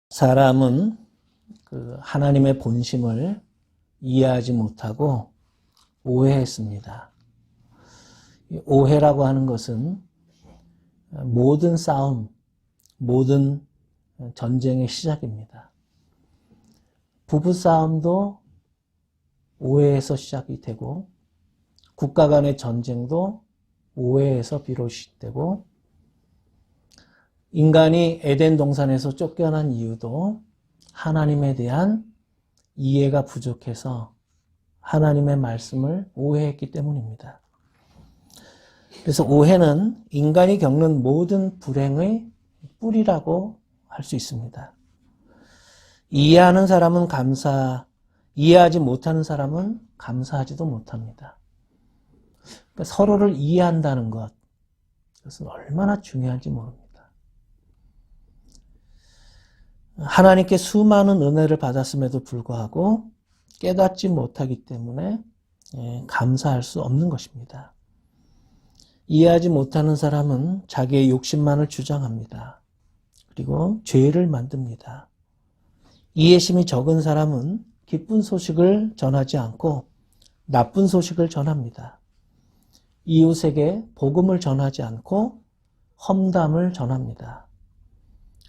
사람은 그 하나님의 본심을 이해하지 못하고 오해했습니다. 오해라고 하는 것은 모든 싸움, 모든 전쟁의 시작입니다. 부부싸움도 오해에서 시작이 되고, 국가 간의 전쟁도 오해에서 비롯이 되고, 인간이 에덴 동산에서 쫓겨난 이유도 하나님에 대한 이해가 부족해서 하나님의 말씀을 오해했기 때문입니다. 그래서 오해는 인간이 겪는 모든 불행의 뿌리라고 할 수 있습니다. 이해하는 사람은 이해하지 못하는 사람은 감사하지도 못합니다. 그러니까 서로를 이해한다는 것, 그것은 얼마나 중요한지 모릅니다. 하나님께 수많은 은혜를 받았음에도 불구하고 깨닫지 못하기 때문에 감사할 수 없는 것입니다. 이해하지 못하는 사람은 자기의 욕심만을 주장합니다. 그리고 죄를 만듭니다. 이해심이 적은 사람은 기쁜 소식을 전하지 않고 나쁜 소식을 전합니다. 이웃에게 복음을 전하지 않고 험담을 전합니다.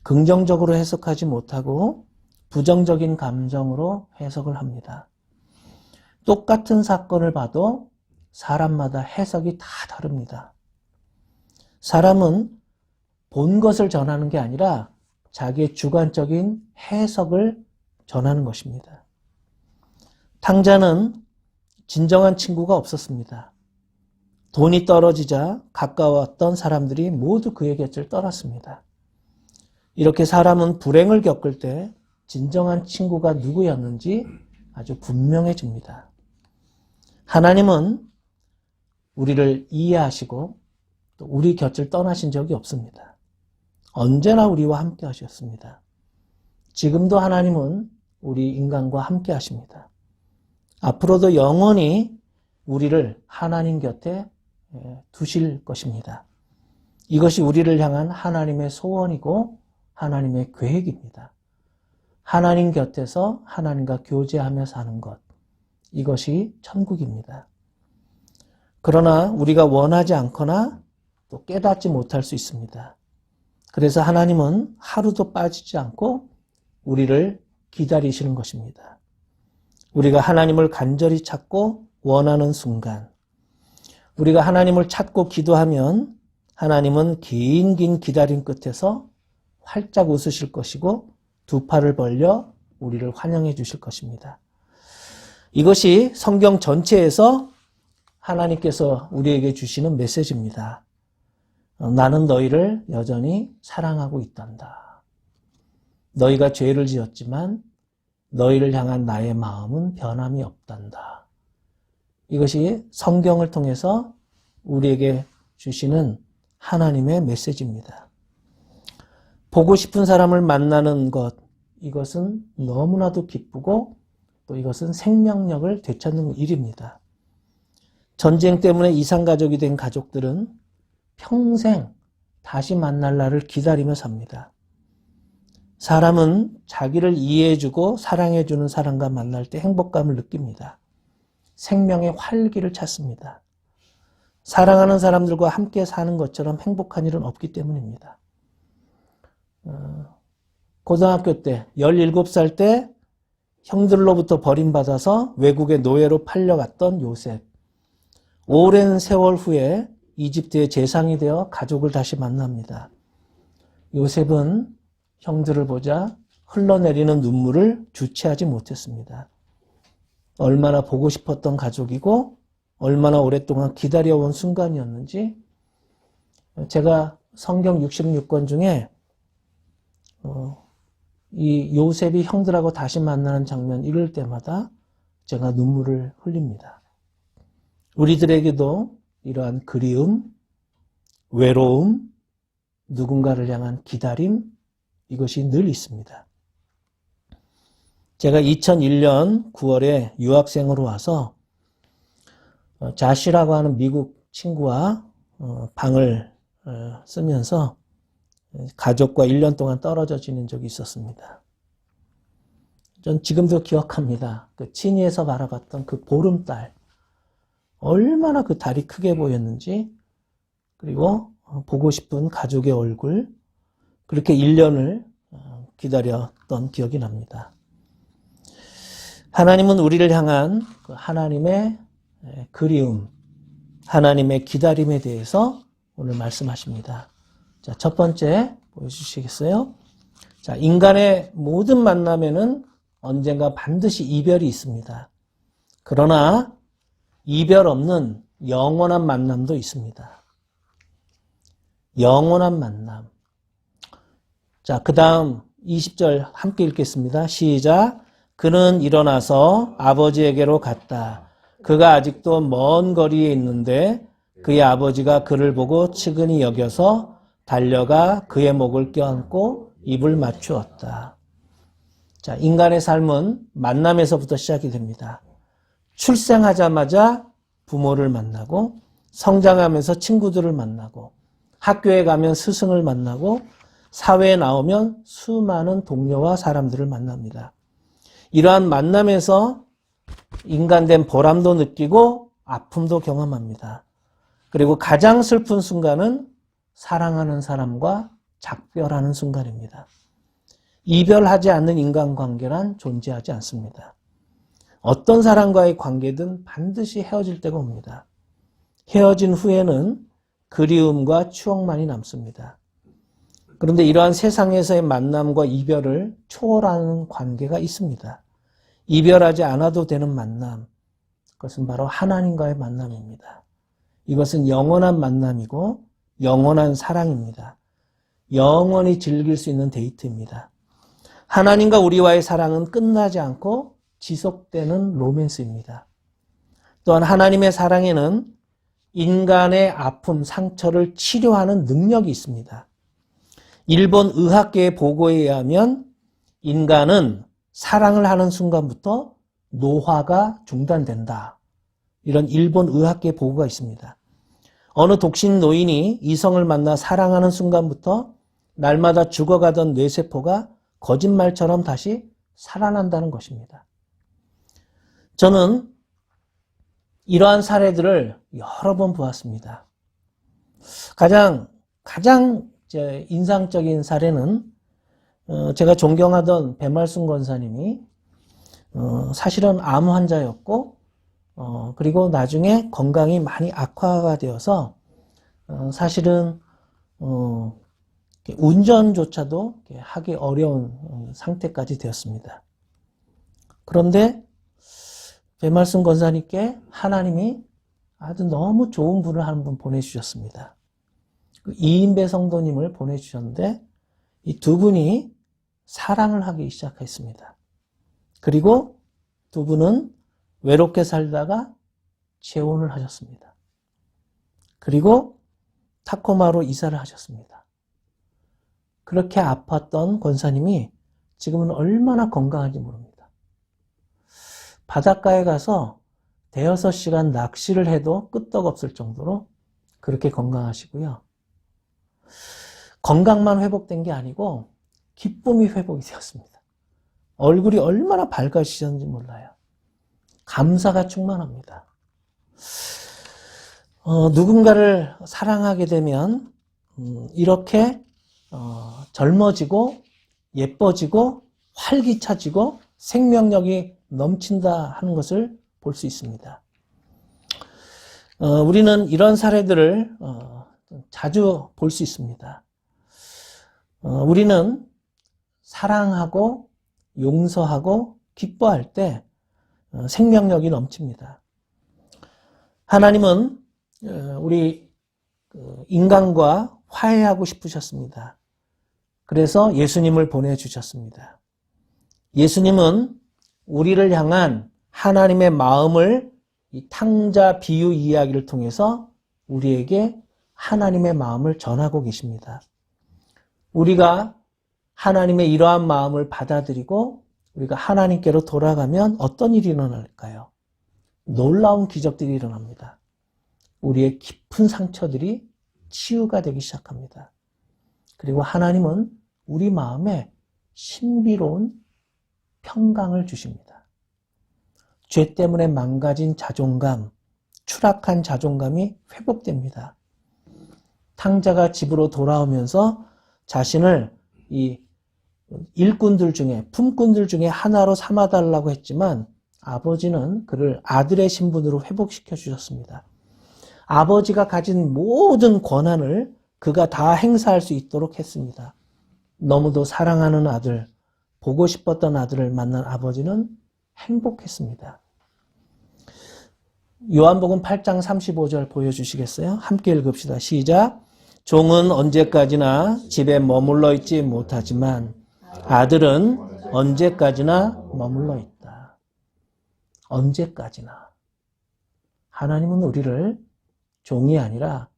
긍정적으로 해석하지 못하고 부정적인 감정으로 해석을 합니다. 똑같은 사건을 봐도 사람마다 해석이 다 다릅니다. 사람은 본 것을 전하는 게 아니라 자기의 주관적인 해석을 전하는 것입니다. 탕자는 진정한 친구가 없었습니다. 돈이 떨어지자 가까웠던 사람들이 모두 그의 곁을 떠났습니다. 이렇게 사람은 불행을 겪을 때 진정한 친구가 누구였는지 아주 분명해집니다. 하나님은 우리를 이해하시고 또 우리 곁을 떠나신 적이 없습니다. 언제나 우리와 함께 하셨습니다. 지금도 하나님은 우리 인간과 함께 하십니다. 앞으로도 영원히 우리를 하나님 곁에 두실 것입니다. 이것이 우리를 향한 하나님의 소원이고 하나님의 계획입니다. 하나님 곁에서 하나님과 교제하며 사는 것, 이것이 천국입니다. 그러나 우리가 원하지 않거나 또 깨닫지 못할 수 있습니다. 그래서 하나님은 하루도 빠지지 않고 우리를 기다리시는 것입니다. 우리가 하나님을 간절히 찾고 원하는 순간, 우리가 하나님을 찾고 기도하면 하나님은 긴 기다림 끝에서 활짝 웃으실 것이고 두 팔을 벌려 우리를 환영해 주실 것입니다. 이것이 성경 전체에서 하나님께서 우리에게 주시는 메시지입니다. 나는 너희를 여전히 사랑하고 있단다. 너희가 죄를 지었지만 너희를 향한 나의 마음은 변함이 없단다. 이것이 성경을 통해서 우리에게 주시는 하나님의 메시지입니다. 보고 싶은 사람을 만나는 것, 이것은 너무나도 기쁘고 또 이것은 생명력을 되찾는 일입니다. 전쟁 때문에 이산가족이 된 가족들은 평생 다시 만날 날을 기다리며 삽니다. 사람은 자기를 이해해주고 사랑해주는 사람과 만날 때 행복감을 느낍니다. 생명의 활기를 찾습니다. 사랑하는 사람들과 함께 사는 것처럼 행복한 일은 없기 때문입니다. 고등학교 때 17살 때 형들로부터 버림받아서 외국의 노예로 팔려갔던 요셉. 오랜 세월 후에 이집트의 재상이 되어 가족을 다시 만납니다. 요셉은 형들을 보자 흘러내리는 눈물을 주체하지 못했습니다. 얼마나 보고 싶었던 가족이고 얼마나 오랫동안 기다려온 순간이었는지, 제가 성경 66권 중에 이 요셉이 형들하고 다시 만나는 장면 읽을 때마다 제가 눈물을 흘립니다. 우리들에게도 이러한 그리움, 외로움, 누군가를 향한 기다림, 이것이 늘 있습니다. 제가 2001년 9월에 유학생으로 와서 자시라고 하는 미국 친구와 방을 쓰면서 가족과 1년 동안 떨어져 지낸 적이 있었습니다. 전 지금도 기억합니다. 그 친이에서 바라봤던 그 보름달. 얼마나 그 달이 크게 보였는지, 그리고 보고 싶은 가족의 얼굴, 그렇게 1년을 기다렸던 기억이 납니다. 하나님은 우리를 향한 그 하나님의 그리움, 하나님의 기다림에 대해서 오늘 말씀하십니다. 자, 첫 번째 보여주시겠어요? 자, 인간의 모든 만남에는 언젠가 반드시 이별이 있습니다. 그러나 이별 없는 영원한 만남도 있습니다. 영원한 만남. 자, 그 다음 20절 함께 읽겠습니다. 시작. 그는 일어나서 아버지에게로 갔다. 그가 아직도 먼 거리에 있는데 그의 아버지가 그를 보고 측은히 여겨서 달려가 그의 목을 껴안고 입을 맞추었다. 자, 인간의 삶은 만남에서부터 시작이 됩니다. 출생하자마자 부모를 만나고, 성장하면서 친구들을 만나고, 학교에 가면 스승을 만나고, 사회에 나오면 수많은 동료와 사람들을 만납니다. 이러한 만남에서 인간된 보람도 느끼고 아픔도 경험합니다. 그리고 가장 슬픈 순간은 사랑하는 사람과 작별하는 순간입니다. 이별하지 않는 인간관계란 존재하지 않습니다. 어떤 사람과의 관계든 반드시 헤어질 때가 옵니다. 헤어진 후에는 그리움과 추억만이 남습니다. 그런데 이러한 세상에서의 만남과 이별을 초월하는 관계가 있습니다. 이별하지 않아도 되는 만남, 그것은 바로 하나님과의 만남입니다. 이것은 영원한 만남이고 영원한 사랑입니다. 영원히 즐길 수 있는 데이트입니다. 하나님과 우리와의 사랑은 끝나지 않고 지속되는 로맨스입니다. 또한 하나님의 사랑에는 인간의 아픔, 상처를 치료하는 능력이 있습니다. 일본 의학계의 보고에 의하면 인간은 사랑을 하는 순간부터 노화가 중단된다. 이런 일본 의학계 보고가 있습니다. 어느 독신 노인이 이성을 만나 사랑하는 순간부터 날마다 죽어가던 뇌세포가 거짓말처럼 다시 살아난다는 것입니다. 저는 이러한 사례들을 여러 번 보았습니다. 가장 인상적인 사례는 제가 존경하던 배말순 권사님이 사실은 암 환자였고 그리고 나중에 건강이 많이 악화가 되어서 사실은 운전조차도 하기 어려운 상태까지 되었습니다. 그런데 배말순 권사님께 하나님이 아주 너무 좋은 분을 한 분 보내주셨습니다. 이인배 성도님을 보내주셨는데 이 두 분이 사랑을 하기 시작했습니다. 그리고 두 분은 외롭게 살다가 재혼을 하셨습니다. 그리고 타코마로 이사를 하셨습니다. 그렇게 아팠던 권사님이 지금은 얼마나 건강한지 모릅니다. 바닷가에 가서 대여섯 시간 낚시를 해도 끄떡없을 정도로 그렇게 건강하시고요. 건강만 회복된 게 아니고 기쁨이 회복이 되었습니다. 얼굴이 얼마나 밝아지셨는지 몰라요. 감사가 충만합니다. 누군가를 사랑하게 되면 이렇게 젊어지고 예뻐지고 활기차지고 생명력이 넘친다 하는 것을 볼 수 있습니다. 우리는 이런 사례들을 자주 볼 수 있습니다. 우리는 사랑하고 용서하고 기뻐할 때 생명력이 넘칩니다. 하나님은 우리 인간과 화해하고 싶으셨습니다. 그래서 예수님을 보내주셨습니다. 예수님은 우리를 향한 하나님의 마음을 이 탕자 비유 이야기를 통해서 우리에게 하나님의 마음을 전하고 계십니다. 우리가 하나님의 이러한 마음을 받아들이고 우리가 하나님께로 돌아가면 어떤 일이 일어날까요? 놀라운 기적들이 일어납니다. 우리의 깊은 상처들이 치유가 되기 시작합니다. 그리고 하나님은 우리 마음에 신비로운 평강을 주십니다. 죄 때문에 망가진 자존감, 추락한 자존감이 회복됩니다. 탕자가 집으로 돌아오면서 자신을 이 일꾼들 중에, 품꾼들 중에 하나로 삼아달라고 했지만 아버지는 그를 아들의 신분으로 회복시켜 주셨습니다. 아버지가 가진 모든 권한을 그가 다 행사할 수 있도록 했습니다. 너무도 사랑하는 아들, 보고 싶었던 아들을 만난 아버지는 행복했습니다. 요한복음 8장 35절 보여주시겠어요? 함께 읽읍시다. 시작. 종은 언제까지나 집에 머물러 있지 못하지만 아들은 언제까지나 머물러 있다. 언제까지나. 하나님은 우리를 종이 아니라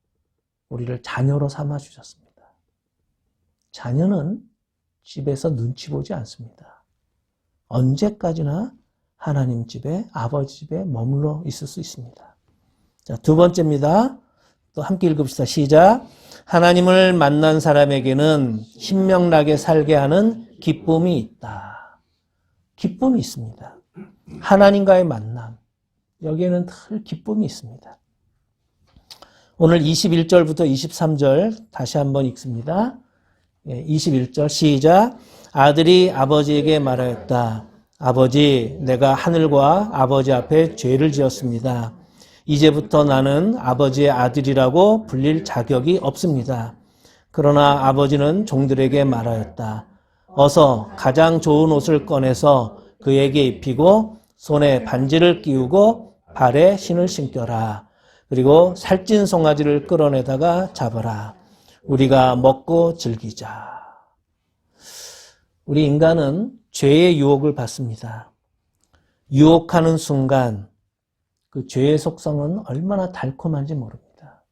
우리를 자녀로 삼아 주셨습니다. 자녀는 집에서 눈치 보지 않습니다. 언제까지나 하나님 집에, 아버지 집에 머물러 있을 수 있습니다. 자, 두 번째입니다. 또 함께 읽읍시다. 시작. 하나님을 만난 사람에게는 신명나게 살게 하는 기쁨이 있다. 기쁨이 있습니다. 하나님과의 만남. 여기에는 늘 기쁨이 있습니다. 오늘 21절부터 23절 다시 한번 읽습니다. 21절 시작. 아들이 아버지에게 말하였다. 아버지, 내가 하늘과 아버지 앞에 죄를 지었습니다. 이제부터 나는 아버지의 아들이라고 불릴 자격이 없습니다. 그러나 아버지는 종들에게 말하였다. 어서 가장 좋은 옷을 꺼내서 그에게 입히고 손에 반지를 끼우고 발에 신을 신겨라. 그리고 살찐 송아지를 끌어내다가 잡아라. 우리가 먹고 즐기자. 우리 인간은 죄의 유혹을 받습니다. 유혹하는 순간 그 죄의 속성은 얼마나 달콤한지 모릅니다.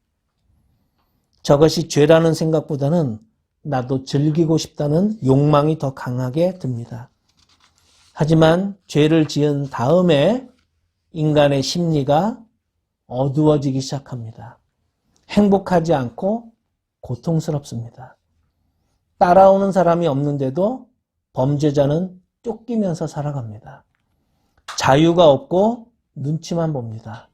저것이 죄라는 생각보다는 나도 즐기고 싶다는 욕망이 더 강하게 듭니다. 하지만 죄를 지은 다음에 인간의 심리가 어두워지기 시작합니다. 행복하지 않고 고통스럽습니다. 따라오는 사람이 없는데도 범죄자는 쫓기면서 살아갑니다. 자유가 없고 눈치만 봅니다.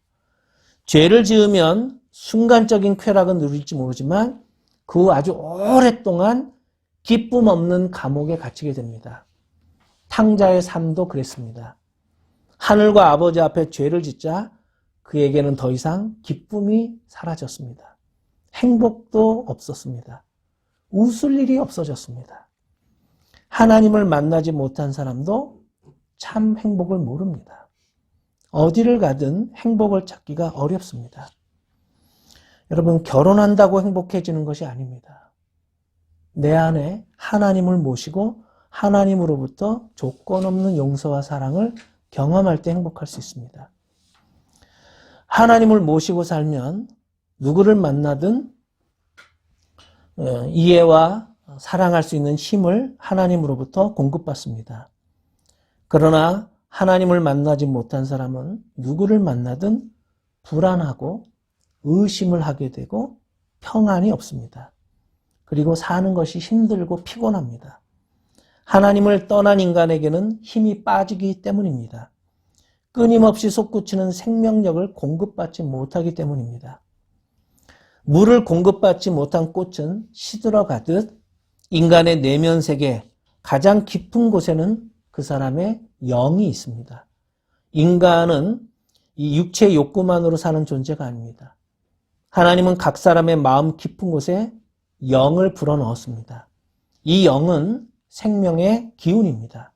죄를 지으면 순간적인 쾌락은 누릴지 모르지만 그 후 아주 오랫동안 기쁨 없는 감옥에 갇히게 됩니다. 탕자의 삶도 그랬습니다. 하늘과 아버지 앞에 죄를 짓자 그에게는 더 이상 기쁨이 사라졌습니다. 행복도 없었습니다. 웃을 일이 없어졌습니다. 하나님을 만나지 못한 사람도 참 행복을 모릅니다. 어디를 가든 행복을 찾기가 어렵습니다. 여러분, 결혼한다고 행복해지는 것이 아닙니다. 내 안에 하나님을 모시고 하나님으로부터 조건 없는 용서와 사랑을 경험할 때 행복할 수 있습니다. 하나님을 모시고 살면 누구를 만나든 이해와 사랑할 수 있는 힘을 하나님으로부터 공급받습니다. 그러나 하나님을 만나지 못한 사람은 누구를 만나든 불안하고 의심을 하게 되고 평안이 없습니다. 그리고 사는 것이 힘들고 피곤합니다. 하나님을 떠난 인간에게는 힘이 빠지기 때문입니다. 끊임없이 솟구치는 생명력을 공급받지 못하기 때문입니다. 물을 공급받지 못한 꽃은 시들어가듯 인간의 내면 세계 가장 깊은 곳에는 그 사람의 영이 있습니다. 인간은 이 육체 욕구만으로 사는 존재가 아닙니다. 하나님은 각 사람의 마음 깊은 곳에 영을 불어넣었습니다. 이 영은 생명의 기운입니다.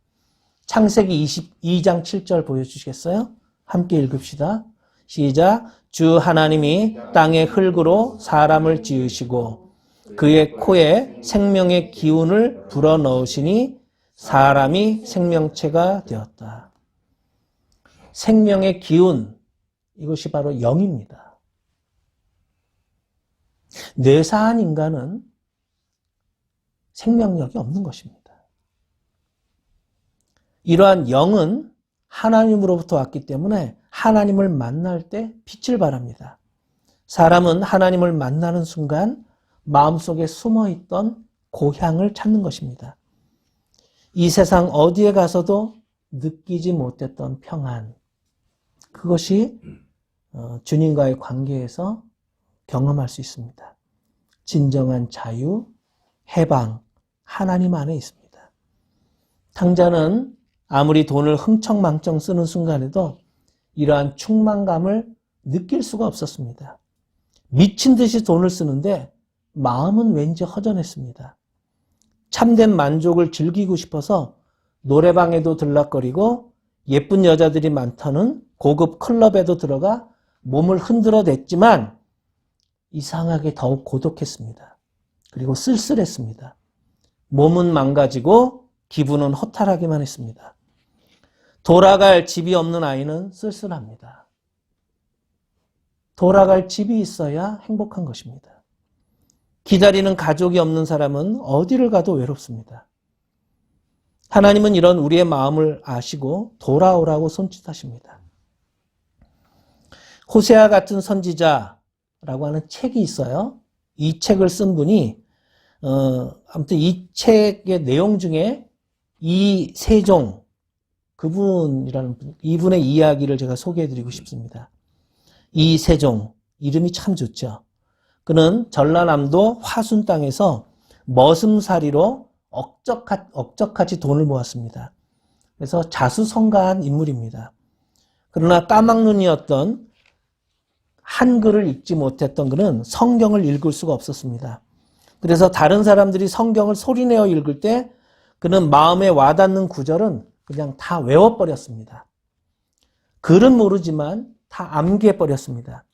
창세기 22장 7절 보여주시겠어요? 함께 읽읍시다. 시작. 주 하나님이 땅의 흙으로 사람을 지으시고 그의 코에 생명의 기운을 불어넣으시니 사람이 생명체가 되었다. 생명의 기운, 이것이 바로 영입니다. 뇌사한 인간은 생명력이 없는 것입니다. 이러한 영은 하나님으로부터 왔기 때문에 하나님을 만날 때 빛을 발합니다. 사람은 하나님을 만나는 순간 마음속에 숨어있던 고향을 찾는 것입니다. 이 세상 어디에 가서도 느끼지 못했던 평안, 그것이 주님과의 관계에서 경험할 수 있습니다. 진정한 자유, 해방, 하나님 안에 있습니다. 탕자는 아무리 돈을 흥청망청 쓰는 순간에도 이러한 충만감을 느낄 수가 없었습니다. 미친 듯이 돈을 쓰는데 마음은 왠지 허전했습니다. 참된 만족을 즐기고 싶어서 노래방에도 들락거리고 예쁜 여자들이 많다는 고급 클럽에도 들어가 몸을 흔들어 댔지만 이상하게 더욱 고독했습니다. 그리고 쓸쓸했습니다. 몸은 망가지고 기분은 허탈하기만 했습니다. 돌아갈 집이 없는 아이는 쓸쓸합니다. 돌아갈 집이 있어야 행복한 것입니다. 기다리는 가족이 없는 사람은 어디를 가도 외롭습니다. 하나님은 이런 우리의 마음을 아시고 돌아오라고 손짓하십니다. 호세아 같은 선지자라고 하는 책이 있어요. 이 책을 쓴 분이 아무튼 이 책의 내용 중에 이세종 이분의 이야기를 제가 소개해드리고 싶습니다. 이세종, 이름이 참 좋죠. 그는 전라남도 화순 땅에서 머슴살이로 억적같이 돈을 모았습니다. 그래서 자수성가한 인물입니다. 그러나 까막눈이었던 한글을 읽지 못했던 그는 성경을 읽을 수가 없었습니다. 그래서 다른 사람들이 성경을 소리내어 읽을 때 그는 마음에 와닿는 구절은 그냥 다 외워버렸습니다. 글은 모르지만 다 암기해버렸습니다.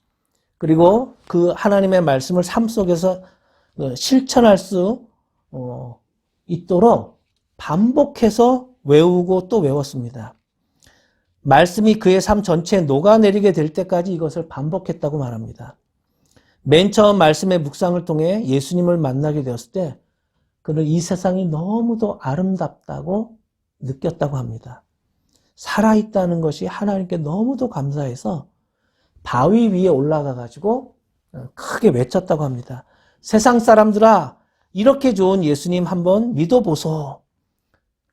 그리고 그 하나님의 말씀을 삶 속에서 실천할 수 있도록 반복해서 외우고 또 외웠습니다. 말씀이 그의 삶 전체에 녹아내리게 될 때까지 이것을 반복했다고 말합니다. 맨 처음 말씀의 묵상을 통해 예수님을 만나게 되었을 때 그는 이 세상이 너무도 아름답다고 느꼈다고 합니다. 살아있다는 것이 하나님께 너무도 감사해서 바위 위에 올라가가지고 크게 외쳤다고 합니다. 세상 사람들아, 이렇게 좋은 예수님 한번 믿어보소.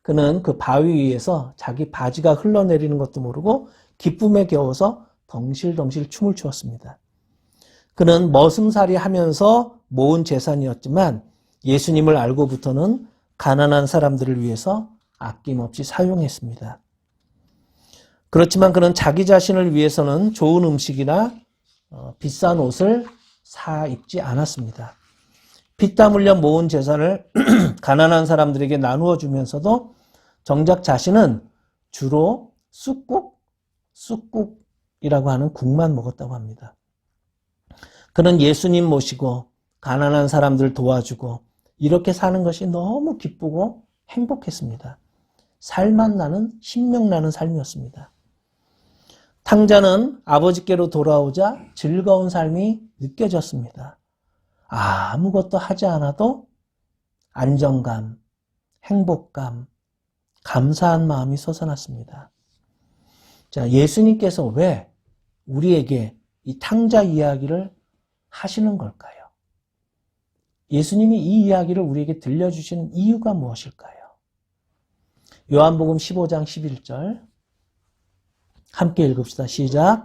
그는 그 바위 위에서 자기 바지가 흘러내리는 것도 모르고 기쁨에 겨워서 덩실덩실 춤을 추었습니다. 그는 머슴살이 하면서 모은 재산이었지만 예수님을 알고부터는 가난한 사람들을 위해서 아낌없이 사용했습니다. 그렇지만 그는 자기 자신을 위해서는 좋은 음식이나 비싼 옷을 사 입지 않았습니다. 피땀 흘려 모은 재산을 가난한 사람들에게 나누어 주면서도 정작 자신은 주로 쑥국이라고 하는 국만 먹었다고 합니다. 그는 예수님 모시고 가난한 사람들 도와주고 이렇게 사는 것이 너무 기쁘고 행복했습니다. 살만 나는, 신명나는 삶이었습니다. 탕자는 아버지께로 돌아오자 즐거운 삶이 느껴졌습니다. 아무것도 하지 않아도 안정감, 행복감, 감사한 마음이 솟아났습니다. 자, 예수님께서 왜 우리에게 이 탕자 이야기를 하시는 걸까요? 예수님이 이 이야기를 우리에게 들려주시는 이유가 무엇일까요? 요한복음 15장 11절 함께 읽읍시다. 시작.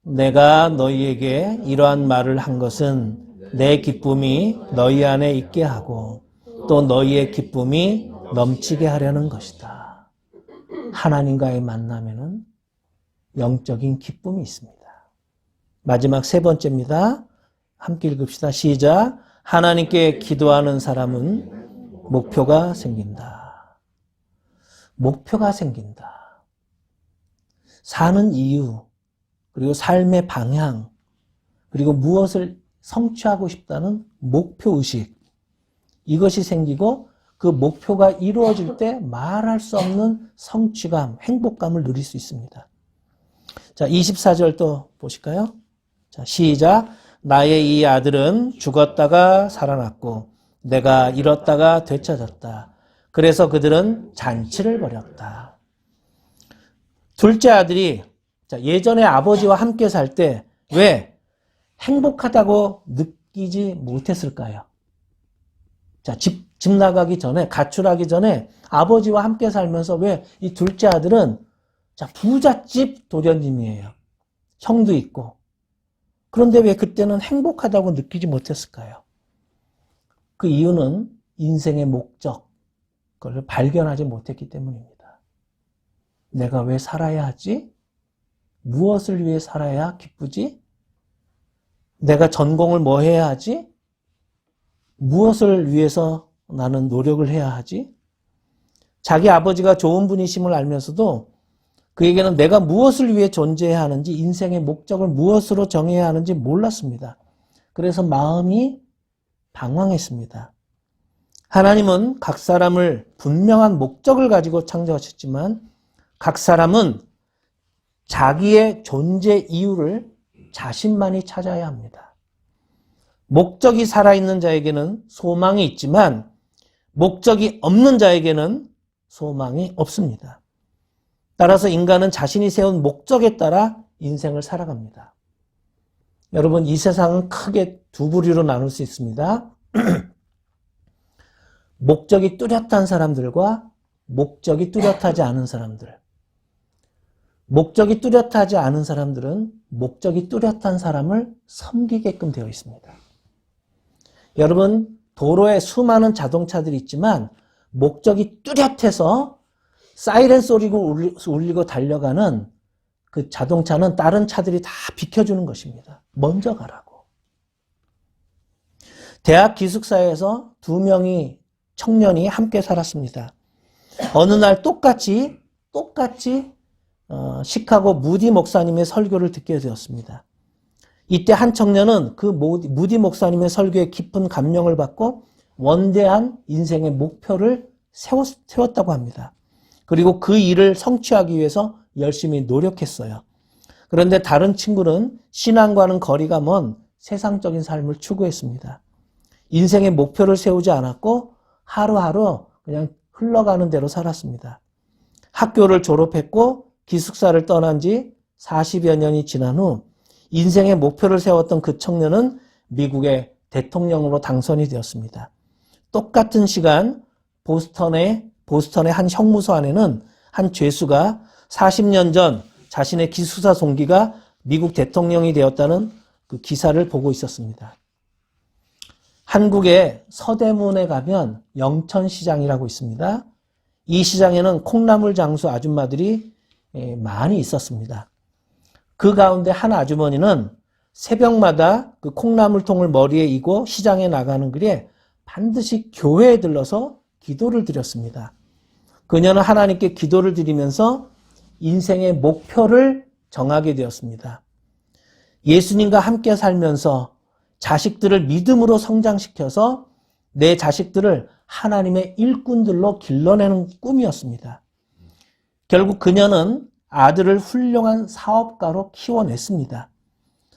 내가 너희에게 이러한 말을 한 것은 내 기쁨이 너희 안에 있게 하고 또 너희의 기쁨이 넘치게 하려는 것이다. 하나님과의 만남에는 영적인 기쁨이 있습니다. 마지막 세 번째입니다. 함께 읽읍시다. 시작. 하나님께 기도하는 사람은 목표가 생긴다. 목표가 생긴다. 사는 이유, 그리고 삶의 방향, 그리고 무엇을 성취하고 싶다는 목표의식, 이것이 생기고 그 목표가 이루어질 때 말할 수 없는 성취감, 행복감을 누릴 수 있습니다. 자, 24절 또 보실까요? 자, 시작. 나의 이 아들은 죽었다가 살아났고 내가 잃었다가 되찾았다. 그래서 그들은 잔치를 벌였다. 둘째 아들이 예전에 아버지와 함께 살 때 왜 행복하다고 느끼지 못했을까요? 자, 집 나가기 전에, 가출하기 전에 아버지와 함께 살면서 왜 이 둘째 아들은 부잣집 도련님이에요. 형도 있고. 그런데 왜 그때는 행복하다고 느끼지 못했을까요? 그 이유는 인생의 목적, 그걸 발견하지 못했기 때문입니다. 내가 왜 살아야 하지? 무엇을 위해 살아야 기쁘지? 내가 전공을 뭐 해야 하지? 무엇을 위해서 나는 노력을 해야 하지? 자기 아버지가 좋은 분이심을 알면서도 그에게는 내가 무엇을 위해 존재해야 하는지, 인생의 목적을 무엇으로 정해야 하는지 몰랐습니다. 그래서 마음이 방황했습니다. 하나님은 각 사람을 분명한 목적을 가지고 창조하셨지만 각 사람은 자기의 존재 이유를 자신만이 찾아야 합니다. 목적이 살아있는 자에게는 소망이 있지만 목적이 없는 자에게는 소망이 없습니다. 따라서 인간은 자신이 세운 목적에 따라 인생을 살아갑니다. 여러분, 이 세상은 크게 두 부류로 나눌 수 있습니다. 목적이 뚜렷한 사람들과 목적이 뚜렷하지 않은 사람들. 목적이 뚜렷하지 않은 사람들은 목적이 뚜렷한 사람을 섬기게끔 되어 있습니다. 여러분, 도로에 수많은 자동차들이 있지만 목적이 뚜렷해서 사이렌 소리가 울리고 달려가는 그 자동차는 다른 차들이 다 비켜주는 것입니다. 먼저 가라고. 대학 기숙사에서 두 명이 청년이 함께 살았습니다. 어느 날 똑같이 시카고 무디 목사님의 설교를 듣게 되었습니다. 이때 한 청년은 그 무디 목사님의 설교에 깊은 감명을 받고 원대한 인생의 목표를 세웠다고 합니다. 그리고 그 일을 성취하기 위해서 열심히 노력했어요. 그런데 다른 친구는 신앙과는 거리가 먼 세상적인 삶을 추구했습니다. 인생의 목표를 세우지 않았고 하루하루 그냥 흘러가는 대로 살았습니다. 학교를 졸업했고 기숙사를 떠난 지 40여 년이 지난 후 인생의 목표를 세웠던 그 청년은 미국의 대통령으로 당선이 되었습니다. 똑같은 시간 보스턴의 한 형무소 안에는 한 죄수가 40년 전 자신의 기숙사 동기가 미국 대통령이 되었다는 그 기사를 보고 있었습니다. 한국의 서대문에 가면 영천시장이라고 있습니다. 이 시장에는 콩나물 장수 아줌마들이 많이 있었습니다. 그 가운데 한 아주머니는 새벽마다 그 콩나물통을 머리에 이고 시장에 나가는 길에 반드시 교회에 들러서 기도를 드렸습니다. 그녀는 하나님께 기도를 드리면서 인생의 목표를 정하게 되었습니다. 예수님과 함께 살면서 자식들을 믿음으로 성장시켜서 내 자식들을 하나님의 일꾼들로 길러내는 꿈이었습니다. 결국 그녀는 아들을 훌륭한 사업가로 키워냈습니다.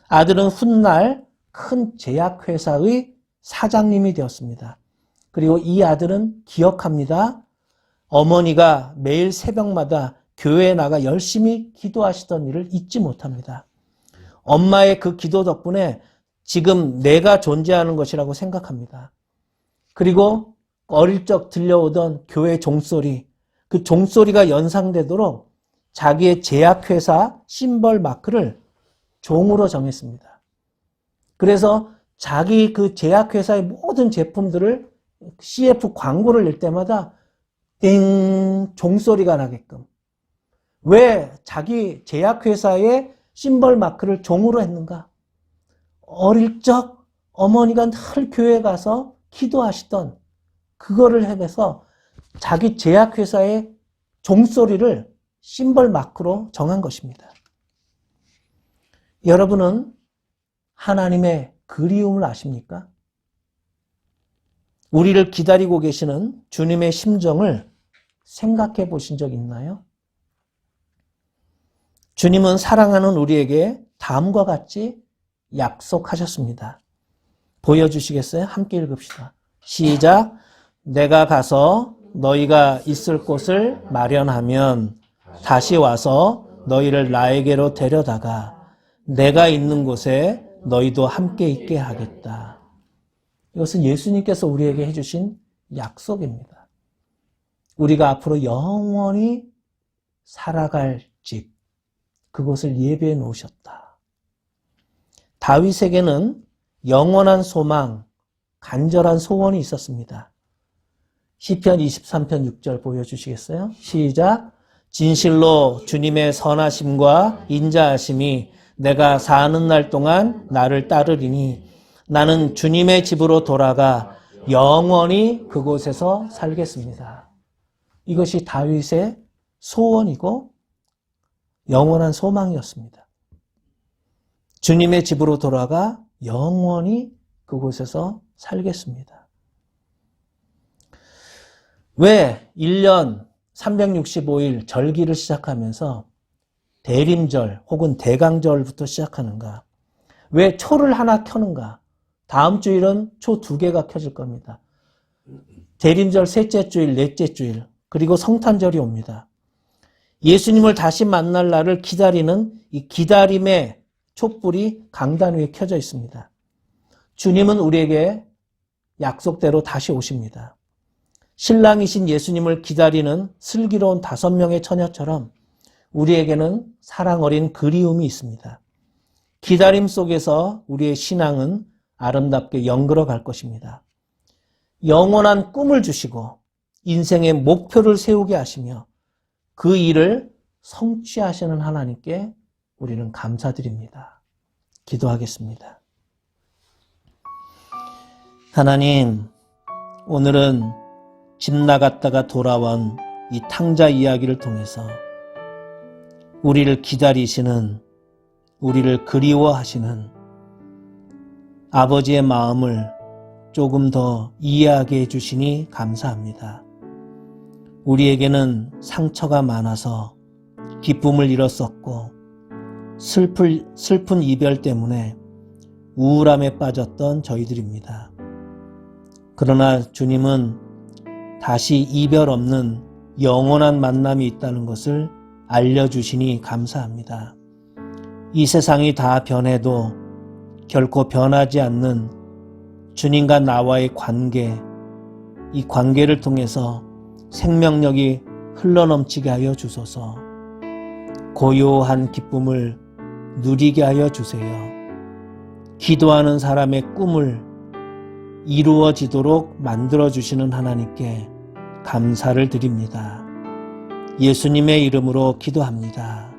아들은 훗날 큰 제약회사의 사장님이 되었습니다. 그리고 이 아들은 기억합니다. 어머니가 매일 새벽마다 교회에 나가 열심히 기도하시던 일을 잊지 못합니다. 엄마의 그 기도 덕분에 지금 내가 존재하는 것이라고 생각합니다. 그리고 어릴 적 들려오던 교회 종소리, 그 종소리가 연상되도록 자기의 제약회사 심벌 마크를 종으로 정했습니다. 그래서 자기 그 제약회사의 모든 제품들을 CF 광고를 낼 때마다 띵 종소리가 나게끔. 왜 자기 제약회사의 심벌 마크를 종으로 했는가? 어릴 적 어머니가 늘 교회에 가서 기도하시던 그거를 해서 자기 제약회사의 종소리를 심벌 마크로 정한 것입니다. 여러분은 하나님의 그리움을 아십니까? 우리를 기다리고 계시는 주님의 심정을 생각해 보신 적 있나요? 주님은 사랑하는 우리에게 다음과 같이 약속하셨습니다. 보여주시겠어요? 함께 읽읍시다. 시작. 내가 가서 너희가 있을 곳을 마련하면 다시 와서 너희를 나에게로 데려다가 내가 있는 곳에 너희도 함께 있게 하겠다. 이것은 예수님께서 우리에게 해주신 약속입니다. 우리가 앞으로 영원히 살아갈 집, 그곳을 예비해 놓으셨다. 다윗에게는 영원한 소망, 간절한 소원이 있었습니다. 시편 23편 6절 보여주시겠어요? 시작. 진실로 주님의 선하심과 인자하심이 내가 사는 날 동안 나를 따르리니 나는 주님의 집으로 돌아가 영원히 그곳에서 살겠습니다. 이것이 다윗의 소원이고 영원한 소망이었습니다. 주님의 집으로 돌아가 영원히 그곳에서 살겠습니다. 왜 1년 365일 절기를 시작하면서 대림절 혹은 대강절부터 시작하는가? 왜 초를 하나 켜는가? 다음 주일은 초 2개가 켜질 겁니다. 대림절 셋째 주일, 넷째 주일, 그리고 성탄절이 옵니다. 예수님을 다시 만날 날을 기다리는 이 기다림의 촛불이 강단 위에 켜져 있습니다. 주님은 우리에게 약속대로 다시 오십니다. 신랑이신 예수님을 기다리는 슬기로운 5명의 처녀처럼 우리에게는 사랑 어린 그리움이 있습니다. 기다림 속에서 우리의 신앙은 아름답게 연걸어 갈 것입니다. 영원한 꿈을 주시고 인생의 목표를 세우게 하시며 그 일을 성취하시는 하나님께 우리는 감사드립니다. 기도하겠습니다. 하나님, 오늘은 집 나갔다가 돌아온 이 탕자 이야기를 통해서 우리를 기다리시는, 우리를 그리워하시는 아버지의 마음을 조금 더 이해하게 해주시니 감사합니다. 우리에게는 상처가 많아서 기쁨을 잃었었고 슬픈 이별 때문에 우울함에 빠졌던 저희들입니다. 그러나 주님은 다시 이별 없는 영원한 만남이 있다는 것을 알려주시니 감사합니다. 이 세상이 다 변해도 결코 변하지 않는 주님과 나와의 관계, 이 관계를 통해서 생명력이 흘러넘치게 하여 주소서. 고요한 기쁨을 누리게 하여 주세요. 기도하는 사람의 꿈을 이루어지도록 만들어주시는 하나님께 감사를 드립니다. 예수님의 이름으로 기도합니다.